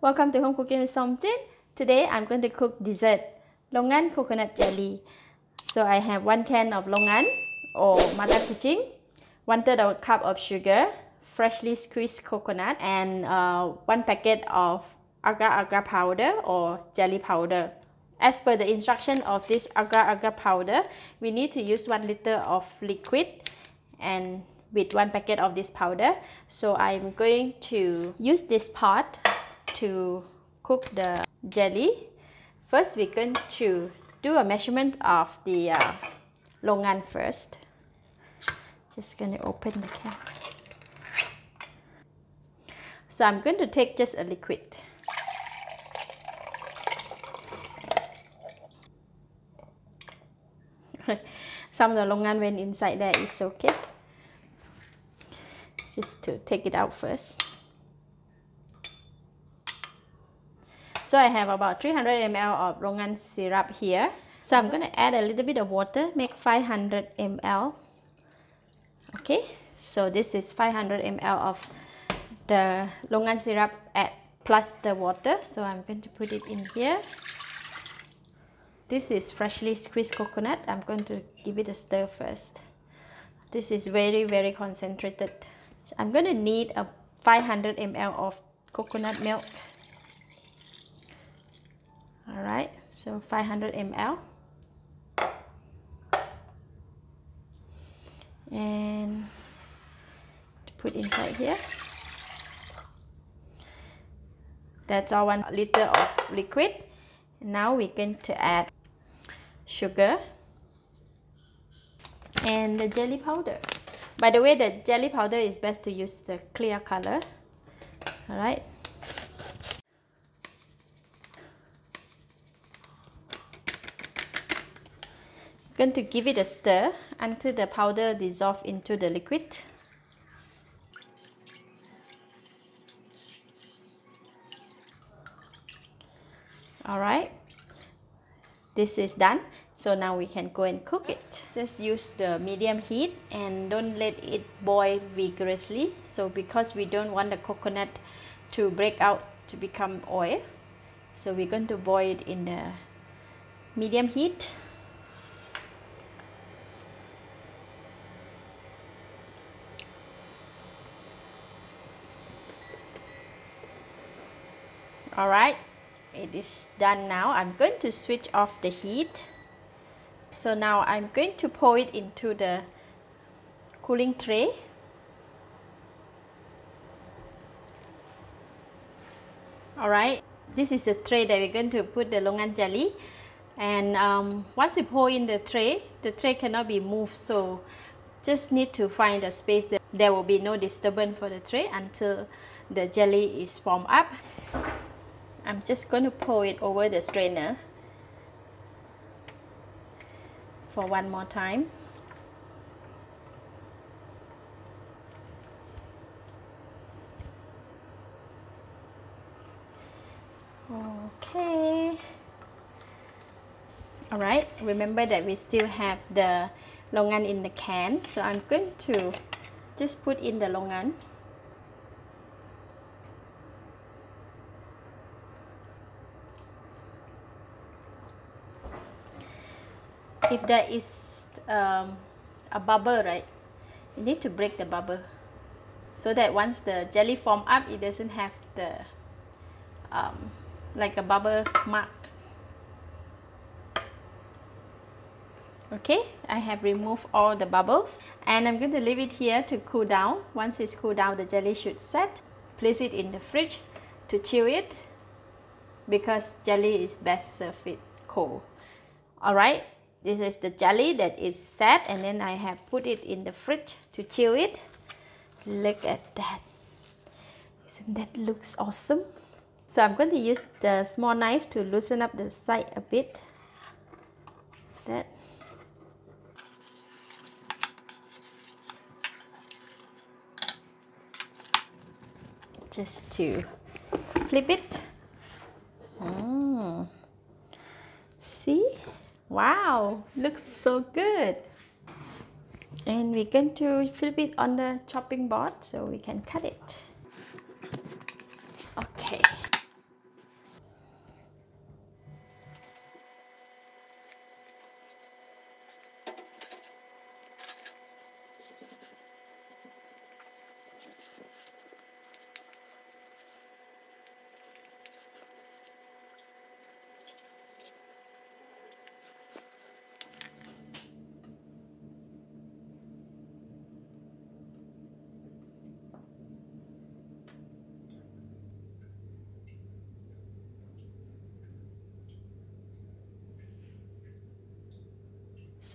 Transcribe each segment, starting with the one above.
Welcome to Home Cooking with Somjin. Today I'm going to cook dessert, longan coconut jelly. So I have 1 can of longan or mata kucing, 1/3 of a cup of sugar, freshly squeezed coconut, and 1 packet of agar-agar powder or jelly powder. As per the instruction of this agar-agar powder, we need to use 1 liter of liquid and with 1 packet of this powder. So I'm going to use this pot to cook the jelly. First, we're going to do a measurement of the longan first. Just going to open the can. So I'm going to take just a liquid. Some of the longan went inside there, it's okay. Just to take it out first. So I have about 300 ml of longan syrup here. So I'm going to add a little bit of water, make 500 ml. Okay, so this is 500 ml of the longan syrup plus the water. So I'm going to put it in here. This is freshly squeezed coconut. I'm going to give it a stir first. This is very concentrated. I'm going to need a 500 ml of coconut milk. Alright, so 500 ml. And to put inside here. That's our 1 liter of liquid. Now we're going to add sugar and the jelly powder. By the way, the jelly powder is best to use the clear color. Alright. Going to give it a stir until the powder dissolves into the liquid. Alright, this is done. So now we can go and cook it. Just use the medium heat and don't let it boil vigorously. So because we don't want the coconut to break out to become oil, so we're going to boil it in the medium heat. Alright, it is done now. I'm going to switch off the heat. So now I'm going to pour it into the cooling tray. Alright, this is the tray that we're going to put the longan jelly. And once you pour in the tray cannot be moved. So just need to find a space that there will be no disturbance for the tray until the jelly is formed up. I'm just going to pour it over the strainer for 1 more time. Okay. Alright, remember that we still have the longan in the can. So I'm going to just put in the longan. If there is a bubble, right, you need to break the bubble so that once the jelly form up, it doesn't have the like a bubble mark. Okay, I have removed all the bubbles and I'm going to leave it here to cool down. Once it's cooled down, the jelly should set. Place it in the fridge to chill it because jelly is best served with cold. Alright. This is the jelly that is set and then I have put it in the fridge to chill it. Look at that. Isn't that looks awesome? So I'm going to use the small knife to loosen up the side a bit. That. Just to flip it. See? Wow, looks so good. And we're going to flip it on the chopping board so we can cut it. Okay.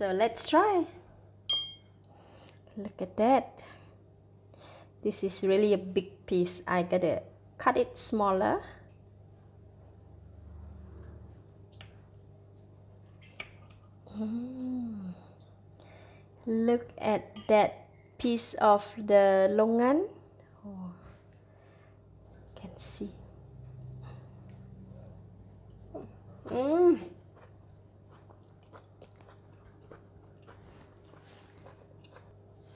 So let's try. Look at that. This is really a big piece. I gotta cut it smaller. Look at that piece of the longan. Oh, you can see.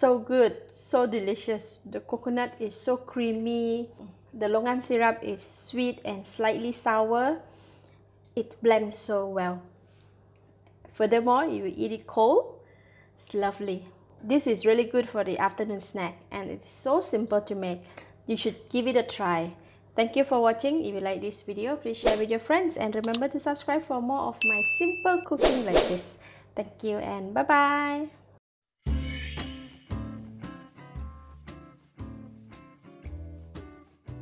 So good, so delicious. The coconut is so creamy. The longan syrup is sweet and slightly sour. It blends so well. Furthermore, you eat it cold, it's lovely. This is really good for the afternoon snack and it's so simple to make. You should give it a try. Thank you for watching. If you like this video, please share with your friends and remember to subscribe for more of my simple cooking like this. Thank you and bye-bye.